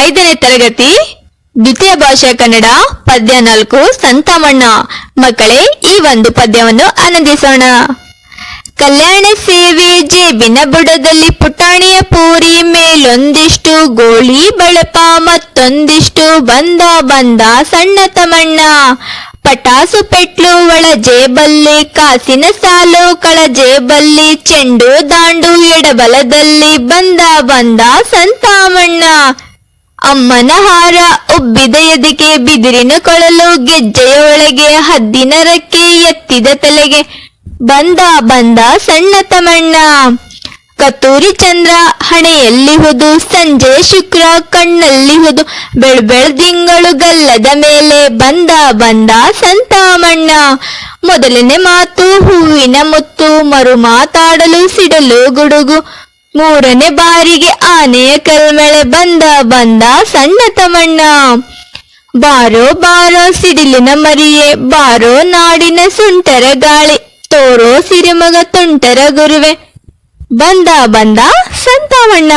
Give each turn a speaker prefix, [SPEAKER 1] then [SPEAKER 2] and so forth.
[SPEAKER 1] 5ನೇ ತರಗತಿ ದ್ವಿತೀಯ ಭಾಷೆ ಕನ್ನಡ ಪದ್ಯ 4 ಸಂತಮಣ್ಣ. ಮಕ್ಕಳೇ, ಈ ಒಂದು ಪದ್ಯವನ್ನು ಆನಂದಿಸೋಣ. ಕಲ್ಯಾಣ ಸೇವೆ ಜೇಬಿನ ಬುಡದಲ್ಲಿ ಪುಟಾಣಿಯ ಪೂರಿ, ಮೇಲೊಂದಿಷ್ಟು ಗೋಳಿ ಬಳಪ ಮತ್ತೊಂದಿಷ್ಟು ಬಂದ ಸಣ್ಣ ತಮಣ್ಣ. ಪಟಾಸು ಪೆಟ್ಲು ಒಳ ಜೇಬಲ್ಲಿ, ಕಾಸಿನ ಸಾಲು ಕಳ ಜೇಬಲ್ಲಿ, ಚೆಂಡು ದಾಂಡು ಎಡಬಲದಲ್ಲಿ, ಬಂದ ಸಂತಾಮಣ್ಣ. ಅಮ್ಮನ ಹಾರ ಉಬ್ಬಿದ ಎದೆಗೆ, ಬಿದಿರಿನ ಕೊಳಲು ಗೆಜ್ಜೆಯ ಒಳಗೆ, ಹದ್ದಿನ ರಕ್ಕೆ ಎತ್ತಿದ ತಲೆಗೆ, ಬಂದ ಸಣ್ಣ ತಮಣ್ಣ. ಕತ್ತೂರಿ ಚಂದ್ರ ಹಣೆಯಲ್ಲಿಹುದು, ಸಂಜೆ ಶುಕ್ರ ಕಣ್ಣಲ್ಲಿಹುದು, ಬೆಳ್ದಿಂಗಳು ಗಲ್ಲದ ಮೇಲೆ, ಬಂದ ಸಂತಾಮಣ್ಣ. ಮೊದಲನೇ ಮಾತು ಹೂವಿನ ಮುತ್ತು, ಮರು ಮಾತಾಡಲು ಸಿಡಲು ಗುಡುಗು, 3ನೇ ಬಾರಿಗೆ ಆನೆಯ ಕಲ್ಮಳೆ, ಬಂದ ಸಣ್ಣ ತಮಣ್ಣ. ಬಾರೋ ಸಿಡಿಲಿನ ಮರಿಯೇ, ಬಾರೋ ನಾಡಿನ ಸುಂಟರ ಗಾಳಿ, ತೋರೋ ಸಿರಿಮಗ ತುಂಟರ ಗುರುವೆ, ಬಂದ ಸಂತಾಮಣ್ಣ.